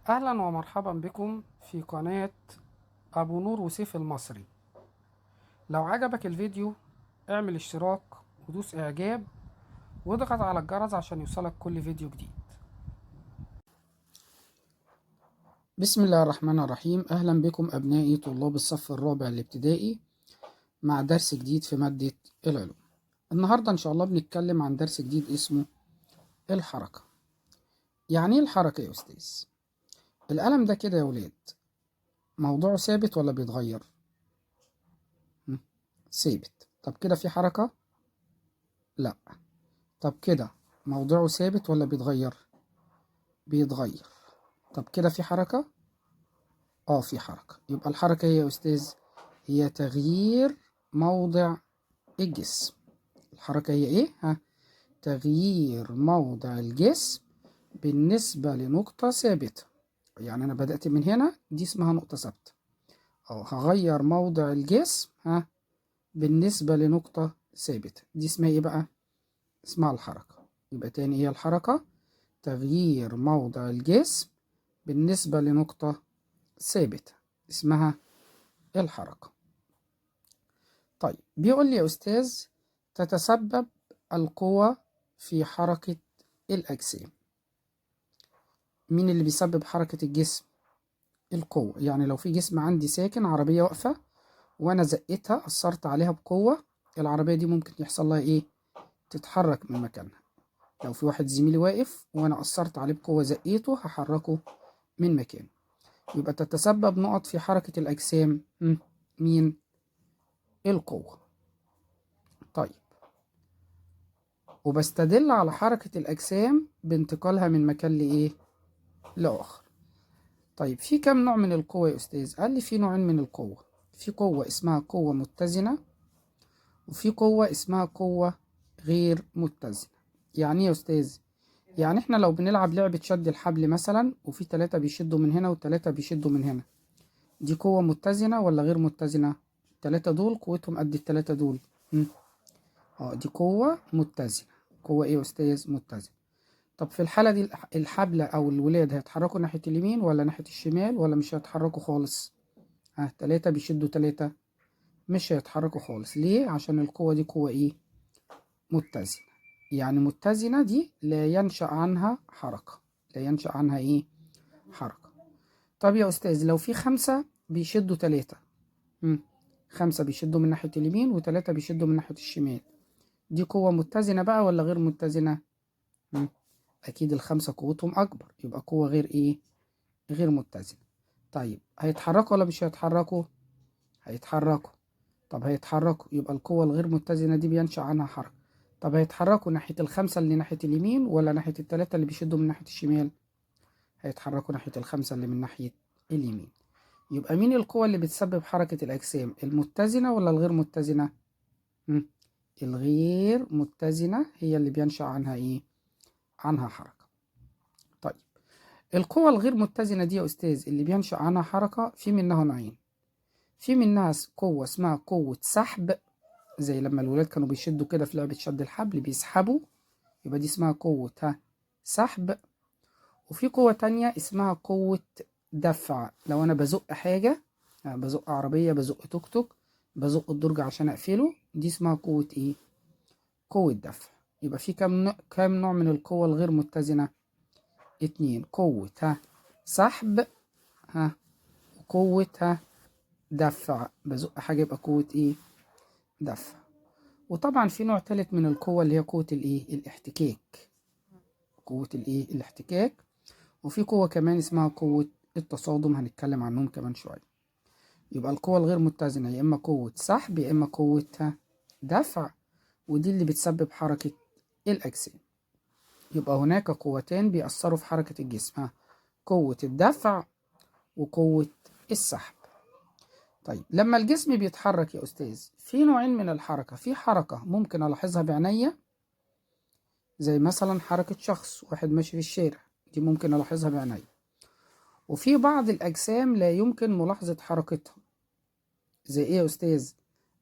أهلا ومرحبا بكم في قناة أبو نور وسيف المصري. لو عجبك الفيديو اعمل اشتراك ودوس إعجاب واضغط على الجرس عشان يوصلك كل فيديو جديد. بسم الله الرحمن الرحيم. أهلا بكم أبنائي طلاب الصف الرابع الابتدائي مع درس جديد في مادة العلوم. النهاردة إن شاء الله بنتكلم عن درس جديد اسمه الحركة. يعني إيه الحركة يا أستاذ؟ القلم ده كده يا ولاد موضوعه ثابت ولا بيتغير؟ ثابت. طب كده في حركة؟ لا. طب كده موضوعه ثابت ولا بيتغير؟ بيتغير. طب كده في حركة؟ في حركة. يبقى الحركة هي يا أستاذ هي تغيير موضع الجسم. الحركة هي إيه؟ تغيير موضع الجسم بالنسبة لنقطة ثابتة. يعني أنا بدأت من هنا، دي اسمها نقطة ثابتة. هغير موضع الجسم بالنسبة لنقطة ثابتة، دي اسمها إيه بقى؟ اسمها الحركة. يبقى تاني هي الحركة تغيير موضع الجسم بالنسبة لنقطة ثابتة، اسمها الحركة. طيب بيقول لي يا أستاذ تتسبب القوى في حركة الأجسام. مين اللي بيسبب حركة الجسم؟ القوة. يعني لو في جسم عندي ساكن، عربية واقفة وأنا زقتها أثرت عليها بقوة، العربية دي ممكن يحصل لها إيه؟ تتحرك من مكانها. لو في واحد زميلي واقف وأنا أثرت عليه بقوة زقيته هحركه من مكانه. يبقى تتسبب نقط في حركة الأجسام مين؟ القوة. طيب وبستدل على حركة الأجسام بانتقالها من مكان لإيه؟ لآخر. طيب في كم نوع من القوة يا أستاذ؟ قال لي في نوعين من القوة. في قوة اسمها قوة متزنة وفي قوة اسمها قوة غير متزنة. يعني إيه يا أستاذ؟ يعني إحنا لو بنلعب لعبة شد الحبل مثلا وفي 3 بيشدوا من هنا و3 بيشدوا من هنا، دي قوة متزنة ولا غير متزنة؟ التلاتة دول قوتهم قد التلاتة دول. دي قوة متزنة. قوة ايه يا استاذ؟ متزنة. طب في الحالة دي الحبل او الولاد هيتحركوا ناحية اليمين ولا ناحية الشمال ولا مش هيتحركوا خالص؟ تلاتة بيشدوا تلاتة، مش هيتحركوا خالص. ليه؟ عشان القوة دي قوة ايه؟ متزنة. يعني متزنة دي لا ينشأ عنها حركة. لا ينشأ عنها ايه؟ حركة. طب يا استاذ لو في 5 بيشدوا تلاتة، 5 بيشدوا من ناحية اليمين و3 بيشدوا من ناحية الشمال، دي قوة متزنة بقى ولا غير متزنة؟ أكيد ال5 قوتهم أكبر، يبقى قوة غير إيه؟ غير متزنة. طيب هيتحركوا ولا مش هيتحركوا؟ هيتحركوا. طب هيتحركوا يبقى القوة الغير متزنة دي بينشأ عنها حركة. طب هيتحركوا ناحية ال5 اللي ناحية اليمين ولا ناحية ال3 اللي بيشدوا من ناحية الشمال؟ هيتحركوا ناحية ال5 اللي من ناحية اليمين. يبقى مين القوة اللي بتسبب حركة الأجسام؟ المتزنة ولا الغير متزنة؟ الغير متزنة هي اللي بينشأ عنها إيه؟ عنها حركة. طيب القوة الغير متزنة دي يا أستاذ اللي بينشأ عنها حركة في منها نوعين. في منها قوة اسمها قوة سحب، زي لما الولاد كانوا بيشدوا كده في لعبة شد الحبل بيسحبوا، يبقى دي اسمها قوة سحب. وفي قوة تانية اسمها قوة دفع. لو أنا بزق حاجة، بزق عربية، بزق توك توك، بزق الدرج عشان أقفله، دي اسمها قوة إيه؟ قوة دفع. يبقى في كام نوع من القوة الغير متزنة؟ 2. قوة سحب وقوة دفع. بزق حاجة يبقى قوة ايه؟ دفع. وطبعا في نوع تالت من القوة اللي هي قوة الايه؟ الاحتكاك. قوة الايه؟ الاحتكاك. وفي قوة كمان اسمها قوة التصادم، هنتكلم عنهم كمان شوية. يبقى القوة الغير متزنة يا إما قوة سحب يا إما قوة دفع، ودي اللي بتسبب حركة الأجسام. يبقى هناك قوتين بيأثروا في حركة الجسم، قوة الدفع وقوة السحب. طيب لما الجسم بيتحرك يا أستاذ في نوعين من الحركة. في حركة ممكن ألاحظها بعينيا، زي مثلا حركة شخص واحد ماشي في الشارع، دي ممكن ألاحظها بعينيا. وفي بعض الأجسام لا يمكن ملاحظة حركتها. زي إيه يا أستاذ؟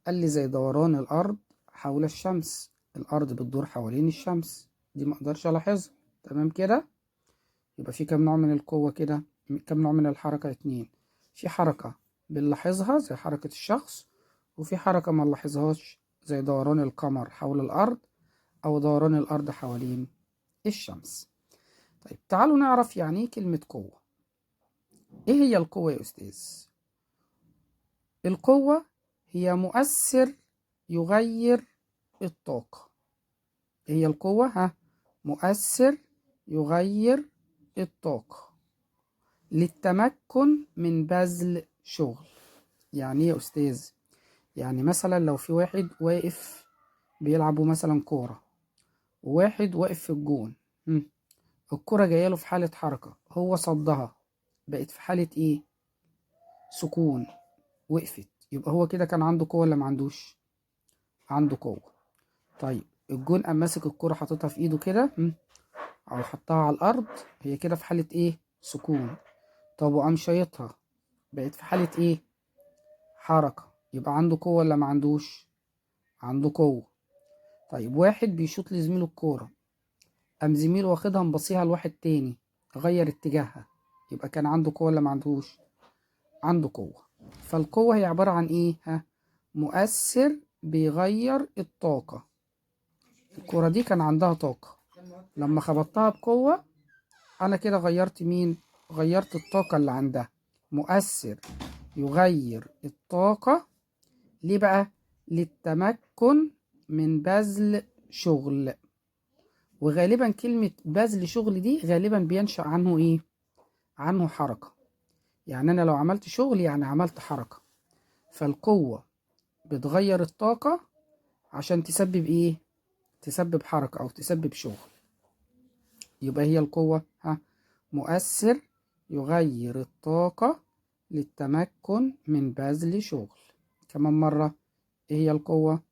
قال لي زي دوران الأرض حول الشمس. الأرض بتدور حوالين الشمس، دي ما أقدرش ألاحظها. تمام كده؟ يبقى في كم نوع من القوة كده؟ كم نوع من الحركة؟ اتنين. في حركة بنلاحظها زي حركة الشخص، وفي حركة ما نلاحظهاش زي دوران القمر حول الأرض أو دوران الأرض حوالين الشمس. طيب تعالوا نعرف يعني ايه كلمة قوة. ايه هي القوة يا أستاذ؟ القوة هي مؤثر يغير الطاقة. ايه هي القوة؟ مؤثر يغير الطاقة للتمكن من بذل شغل. يعني ايه يا أستاذ؟ يعني مثلا لو في واحد واقف بيلعبوا مثلا كورة، وواحد واقف في الجون، الكرة جاية له في حالة حركة، هو صدها، بقت في حالة ايه؟ سكون، وقفت. يبقى هو كده كان عنده قوة ولا ما عندوش؟ عنده قوة. طيب الجون قام ماسك الكرة حاططها في ايده كده، او حطها على الارض، هي كده في حالة ايه؟ سكون. طب وقام شايطها، بقت في حالة ايه؟ حركة. يبقى عنده قوة ولا ما عندوش؟ عنده قوة. طيب واحد بيشوط لزميله الكورة، قام زميله واخدها مبصيها لواحد تاني، غير اتجاهها، يبقى كان عنده قوة ولا ما عندوش؟ عنده قوة. فالقوة هي عبارة عن ايه؟ مؤثر بيغير الطاقة. الكورة دي كان عندها طاقة، لما خبطتها بقوة انا كده غيرت مين؟ غيرت الطاقة اللي عندها. مؤثر يغير الطاقة. ليه بقى؟ للتمكن من بذل شغل. وغالبا كلمة بذل شغل دي غالبا بينشأ عنه ايه؟ عنه حركة. يعني انا لو عملت شغل يعني عملت حركة. فالقوة بتغير الطاقة عشان تسبب ايه؟ تسبب حركة او تسبب شغل. يبقى هي القوة مؤثر يغير الطاقة للتمكن من بذل شغل. كمان مرة، ايه هي القوة؟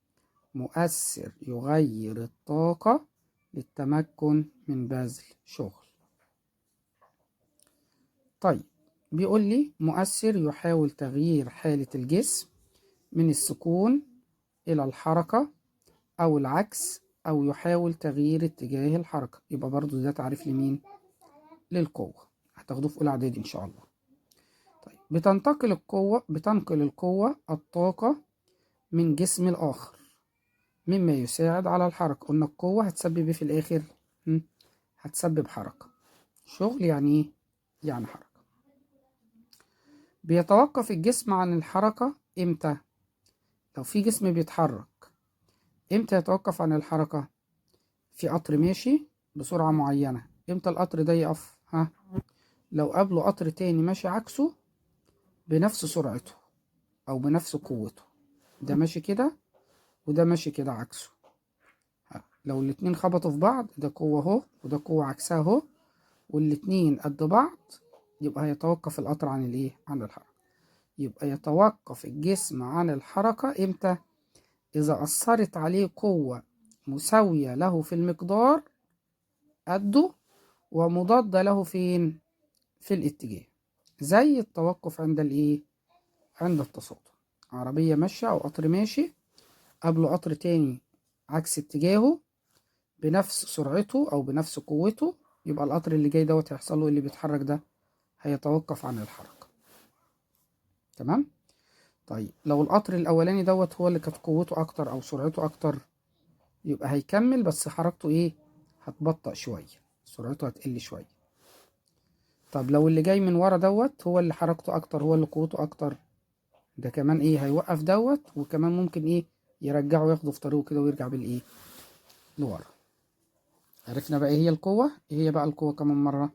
مؤثر يغير الطاقة للتمكن من بذل شغل. طيب بيقول لي مؤثر يحاول تغيير حالة الجسم من السكون إلى الحركة أو العكس، أو يحاول تغيير اتجاه الحركة. يبقى برضو ده تعريف لمين؟ للقوة، هتاخدوه في أولى إعدادي إن شاء الله. طيب بتنقل القوة الطاقة من جسم الآخر مما يساعد على الحركة. قلنا القوة هتسبب في الآخر؟ هتسبب حركة. شغل يعني إيه؟ يعني حركة. بيتوقف الجسم عن الحركة إمتى؟ لو في جسم بيتحرك، إمتى يتوقف عن الحركة؟ في قطر ماشي بسرعة معينة، إمتى القطر ده يقف؟ لو قابله قطر تاني ماشي عكسه بنفس سرعته أو بنفس قوته. ده ماشي كده وده ماشي كده عكسه. لو الاتنين خبطوا في بعض، ده قوة اهو وده قوة عكسها اهو، والاتنين قد بعض، يبقى هيتوقف القطر عن الايه؟ عن الحركة. يبقى يتوقف الجسم عن الحركة امتى؟ إذا أثرت عليه قوة مساوية له في المقدار قده ومضادة له فين؟ في الاتجاه. زي التوقف عند الايه؟ عند التصادم. عربية ماشية أو قطر ماشي، قبله قطر تاني عكس اتجاهه بنفس سرعته أو بنفس قوته، يبقى القطر اللي جاي دوت هيحصل له اللي بيتحرك ده هيتوقف عن الحركة. تمام؟ طيب لو القطر الأولاني دوت هو اللي كانت قوته أكتر أو سرعته أكتر، يبقى هيكمل بس حركته إيه؟ هتبطأ شوية، سرعته هتقل شوية. طب لو اللي جاي من ورا دوت هو اللي حركته أكتر، هو اللي قوته أكتر، ده كمان إيه؟ هيوقف دوت، وكمان ممكن إيه؟ يرجعه ياخده في طريقه كده ويرجع بالإيه؟ لورا. عرفنا بقى إيه هي القوة؟ إيه هي بقى القوة كمان مرة؟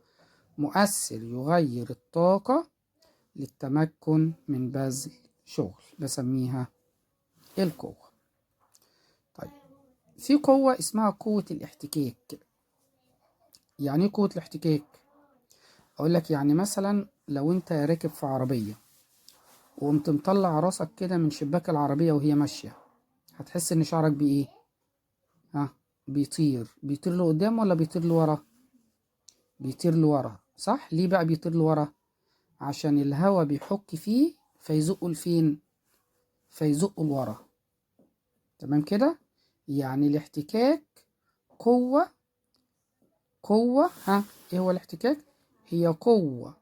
مؤثر يغير الطاقة للتمكن من بذل شغل، بسميها القوة. طيب في قوة اسمها قوة الاحتكاك. يعني ايه قوة الاحتكاك؟ اقول لك يعني مثلا لو انت راكب في عربية وقمت مطلع راسك كده من شباك العربية وهي ماشية، هتحس ان شعرك بايه؟ بيطير لقدام ولا بيطير لورا؟ بيطير لورا، صح؟ ليه بقى بيطير لورا؟ عشان الهوا بيحك فيه فيزقه لفين؟ فيزقه لورا. تمام كده؟ يعني الاحتكاك قوة. ايه هو الاحتكاك؟ هي قوة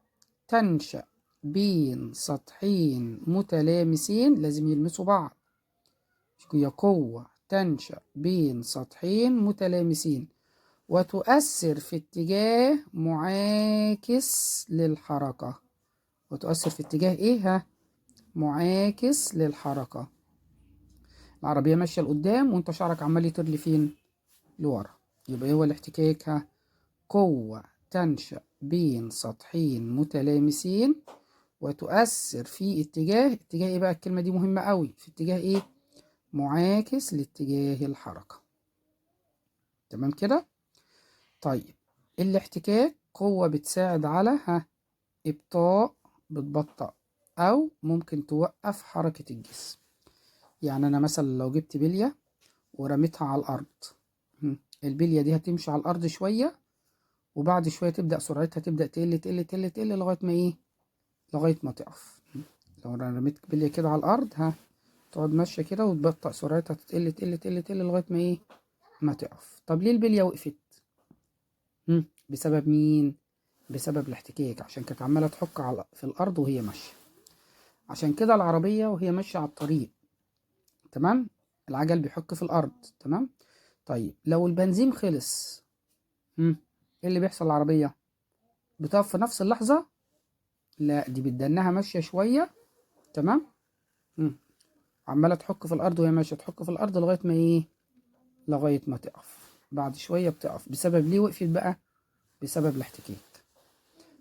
تنشأ بين سطحين متلامسين، لازم يلمسوا بعض. هي قوة تنشأ بين سطحين متلامسين وتؤثر في اتجاه معاكس للحركة. وتؤثر في اتجاه ايه؟ ها، معاكس للحركة. العربية ماشية لقدام وانت شعرك عمال يطير لفين؟ لورا. يبقى هو الاحتكاك، ها، قوة تنشأ بين سطحين متلامسين وتؤثر في اتجاه ايه بقى؟ الكلمة دي مهمة قوي. في اتجاه ايه؟ معاكس لاتجاه الحركة. تمام كده؟ طيب، الاحتكاك قوة بتساعد على إبطاء، بتبطأ أو ممكن توقف حركة الجسم. يعني أنا مثلا لو جبت بلية ورميتها على الأرض، البلية دي هتمشي على الأرض شوية، وبعد شوية تبدأ سرعتها تبدأ تقل تقل تقل تقل لغاية ما إيه؟ لغاية ما تقف. لو أنا رميت بلية كده على الأرض، تقعد ماشية كده وتبطأ سرعتها تقل تقل تقل تقل لغاية ما إيه؟ ما تقف. طب ليه البلية وقفت؟ بسبب مين؟ بسبب الاحتكاك، عشان كانت عمالة تحك في الأرض وهي ماشية. عشان كده العربية وهي ماشية على الطريق، تمام، العجل بيحك في الأرض، تمام. طيب لو البنزين خلص، ايه اللي بيحصل؟ العربية بتقف في نفس اللحظة؟ لا، دي بتدنها ماشية شوية، تمام. عمالة تحك في الأرض وهي ماشية، تحك في الأرض لغاية ما إيه؟ لغاية ما تقف. بعد شوية بتقف. بسبب ليه وقفت بقى؟ بسبب الاحتكاك.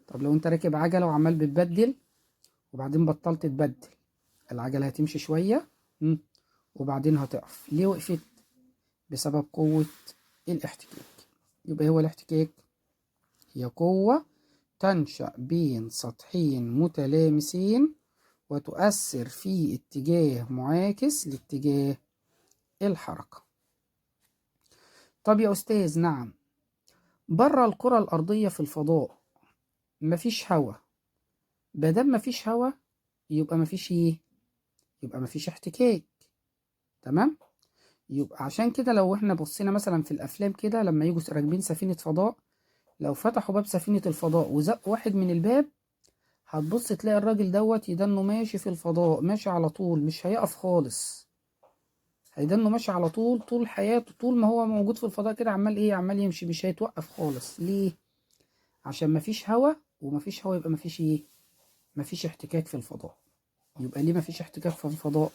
طب لو أنت راكب عجلة وعمال بتبدل وبعدين بطلت تبدل، العجلة هتمشي شوية وبعدين هتقف. ليه وقفت؟ بسبب قوة الاحتكاك. يبقى هو الاحتكاك هي قوة تنشأ بين سطحين متلامسين وتؤثر في اتجاه معاكس لاتجاه الحركة. طب يا أستاذ، نعم، بره الكرة الأرضية في الفضاء مفيش هوا. مادام مفيش هوا يبقى مفيش ايه؟ يبقى مفيش احتكاك، تمام. يبقى عشان كده لو احنا بصينا مثلا في الأفلام كده، لما يجوا راكبين سفينة فضاء، لو فتحوا باب سفينة الفضاء وزقوا واحد من الباب، هتبص تلاقي الراجل دوت يدنه ماشي في الفضاء، ماشي على طول، مش هيقف خالص. هيدنه ماشي على طول طول حياته، طول ما هو موجود في الفضاء كده عمال ايه؟ عمال يمشي، مش هيتوقف خالص. ليه؟ عشان مفيش هوا، ومفيش هوا يبقى مفيش ايه؟ مفيش احتكاك في الفضاء. يبقى ليه مفيش احتكاك في الفضاء؟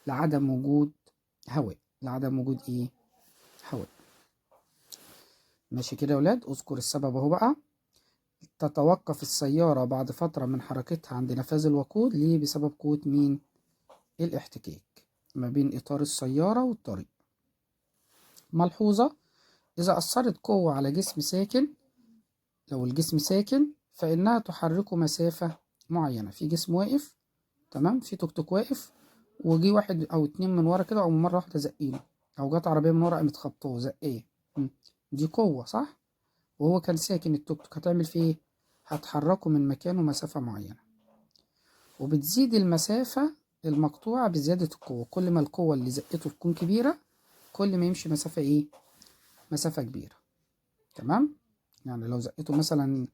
لعدم وجود هواء. لعدم وجود ايه؟ هواء. ماشي كده يا ولاد؟ اذكر السبب اهو بقى. تتوقف السيارة بعد فترة من حركتها عند نفاذ الوقود. ليه؟ بسبب قوة مين؟ الاحتكاك ما بين إطار السيارة والطريق. ملحوظة: إذا أثرت قوة على جسم ساكن، لو الجسم ساكن فإنها تحركه مسافة معينة. في جسم واقف، تمام، في توك توك واقف، وجي واحد أو اتنين من ورا كده، أو من مرة واحدة زقينه، أو جت عربية من ورا قامت خبطوه زقاه، دي قوة، صح؟ وهو كان ساكن التوك توك، هتعمل فيه إيه؟ هتحركه من مكانه مسافة معينة. وبتزيد المسافة المقطوعة بزيادة القوة. كل ما القوة اللي زقته تكون كبيرة، كل ما يمشي مسافة ايه؟ مسافة كبيرة، تمام. يعني لو زقته مثلا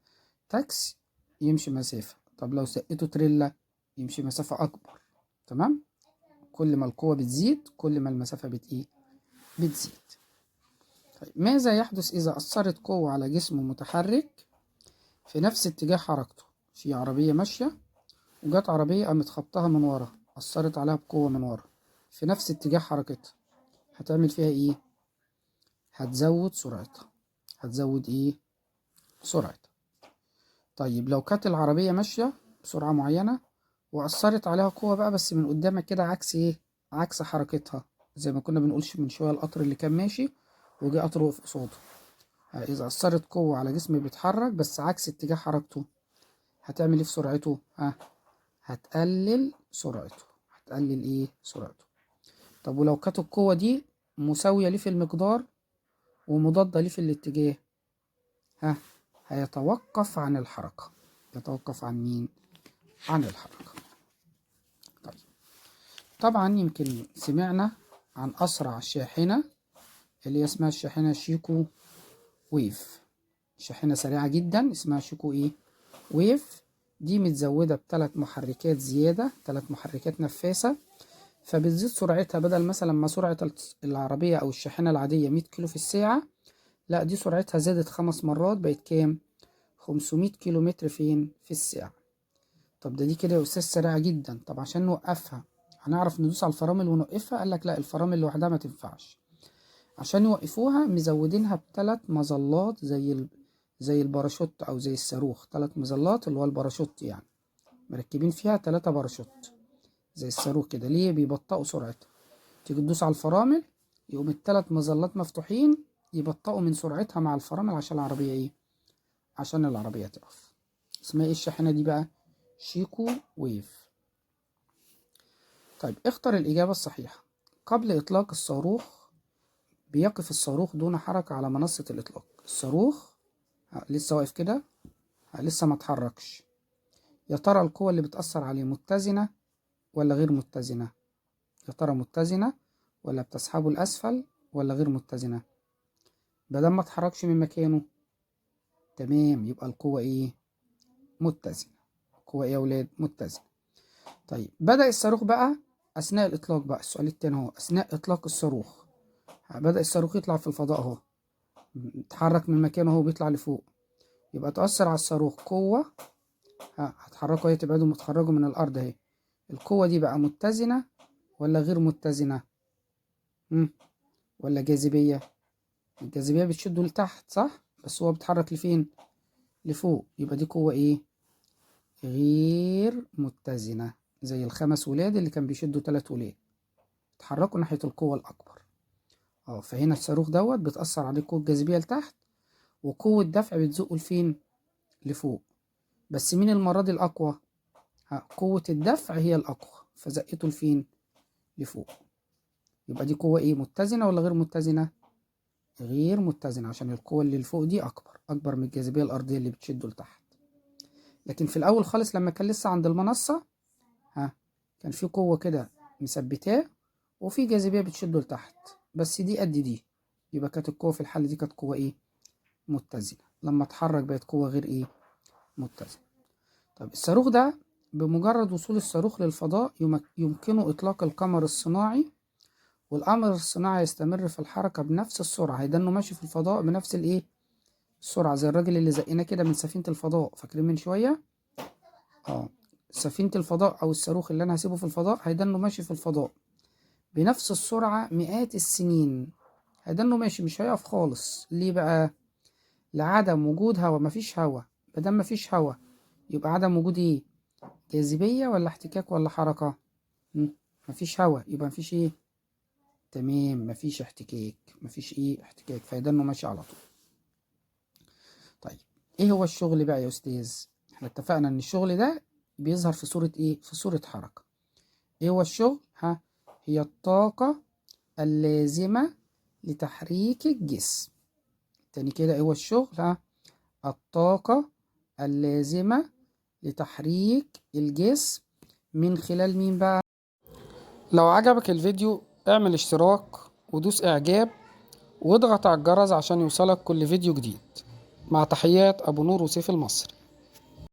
تاكسي يمشي مسافة، طب لو زقته تريلا يمشي مسافة أكبر، تمام. كل ما القوة بتزيد كل ما المسافة بتزيد. طيب، ماذا يحدث إذا أثرت قوة على جسم متحرك في نفس اتجاه حركته؟ في عربية ماشية وجت عربية قامت خبطها من ورا، أثرت عليها بقوة من ورا في نفس اتجاه حركتها، هتعمل فيها ايه؟ هتزود سرعتها. هتزود ايه؟ سرعتها. طيب لو كانت العربية ماشية بسرعة معينة وأثرت عليها قوة بقى بس من قدامك كده، عكس ايه؟ عكس حركتها. زي ما كنا بنقول من شوية، القطر اللي كان ماشي وجه قطر وقف قصاده. إذا أثرت قوة على جسم بيتحرك بس عكس اتجاه حركته، هتعمل ايه في سرعته؟ هتقلل سرعته. هتقلل ايه؟ سرعته. طب ولو كانت القوة دي مساوية ليه في المقدار ومضادة ليه في الاتجاه، هيتوقف عن الحركة. يتوقف عن مين؟ عن الحركة. طيب، طبعا يمكن سمعنا عن أسرع شاحنة اللي هي اسمها الشاحنة شيكو ويف. شاحنة سريعة جدا اسمها شيكو ايه؟ ويف. دي متزودة ب3 محركات زيادة، 3 محركات نفاثة، فبتزيد سرعتها. بدل مثلا ما سرعة العربية أو الشاحنة العادية 100 كيلو في الساعة، لا دي سرعتها زادت 5 مرات، بقت كام؟ 500 كيلو متر فين؟ في الساعة. طب دي كده يا أستاذ سريعة جدا. طب عشان نوقفها هنعرف ندوس على الفرامل ونوقفها؟ قالك لا، الفرامل لوحدها ما تنفعش. عشان يوقفوها مزودينها ب3 مظلات زي الباراشوت أو زي الصاروخ. 3 مظلات اللي هو الباراشوت يعني، مركبين فيها 3 باراشوت زي الصاروخ كده. ليه؟ بيبطئوا سرعتها. تيجي تدوس على الفرامل يقوم ال3 مظلات مفتوحين، يبطئوا من سرعتها مع الفرامل عشان العربية ايه؟ عشان العربية تقف. اسمها ايه الشاحنة دي بقى؟ شيكو ويف. طيب اختر الإجابة الصحيحة. قبل إطلاق الصاروخ بيقف الصاروخ دون حركة على منصة الإطلاق. الصاروخ لسه واقف كده، لسه ما اتحركش. يا ترى القوة اللي بتأثر عليه متزنة ولا غير متزنة؟ يا ترى متزنة ولا بتسحبه لأسفل ولا غير متزنة؟ بدل ما اتحركش من مكانه، تمام، يبقى القوة ايه؟ متزنة. القوة ايه يا ولاد؟ متزنة. طيب بدأ الصاروخ بقى أثناء الإطلاق بقى، السؤال التاني اهو، أثناء إطلاق الصاروخ بدأ الصاروخ يطلع في الفضاء اهو، اتحرك من مكانه اهو، بيطلع لفوق، يبقى تأثر على الصاروخ قوة، هتحركه اهي، تبعده متخرجه من الأرض اهي. القوة دي بقى متزنة ولا غير متزنة؟ ولا جاذبية؟ الجاذبية بتشده لتحت صح، بس هو بيتحرك لفين؟ لفوق، يبقى دي قوة ايه؟ غير متزنة. زي ال5 ولاد اللي كان بيشدوا 3 ولاد، اتحركوا ناحية القوة الأكبر. فهنا الصاروخ دوت بتأثر عليه قوة جاذبية لتحت، وقوة دفع بتزقه لفين؟ لفوق. بس مين المرة دي الأقوى؟ قوة الدفع هي الأقوى، فزقته لفين؟ لفوق. يبقى دي قوة ايه؟ متزنة ولا غير متزنة؟ غير متزنة، عشان القوة اللي لفوق دي أكبر من الجاذبية الأرضية اللي بتشده لتحت. لكن في الأول خالص لما كان لسه عند المنصة، كان في قوة كده مثبتاه، وفي جاذبية بتشده لتحت، بس دي قد دي، يبقى كانت القوة في الحالة دي كانت قوة ايه؟ متزنة. لما اتحرك بقت قوة غير ايه؟ متزنة. طب الصاروخ ده بمجرد وصول الصاروخ للفضاء يمكنه إطلاق القمر الصناعي، والقمر الصناعي يستمر في الحركة بنفس السرعة، هيدنه ماشي في الفضاء بنفس الايه؟ السرعة، زي الراجل اللي زقنا كده من سفينة الفضاء، فاكرين من شوية؟ سفينة الفضاء أو الصاروخ اللي أنا هسيبه في الفضاء هيدنه ماشي في الفضاء بنفس السرعة مئات السنين، هيدنه ماشي مش هيقف خالص. ليه بقى؟ لعدم وجود هوا. مفيش هوا، مادام مفيش هوا يبقى عدم وجود ايه؟ جاذبية ولا احتكاك ولا حركة؟ مفيش هوا يبقى مفيش ايه؟ تمام، مفيش احتكاك، مفيش ايه؟ احتكاك، فيدنه ماشي على طول. طيب ايه هو الشغل بقى يا أستاذ؟ احنا اتفقنا ان الشغل ده بيظهر في صورة ايه؟ في صورة حركة. ايه هو الشغل؟ هي الطاقة اللازمة لتحريك الجسم. تاني كده، ايه هو الشغل؟ الطاقة اللازمة لتحريك الجسم من خلال مين بقى؟ لو عجبك الفيديو اعمل اشتراك ودوس اعجاب واضغط على الجرس عشان يوصلك كل فيديو جديد. مع تحيات ابو نور وسيف المصري.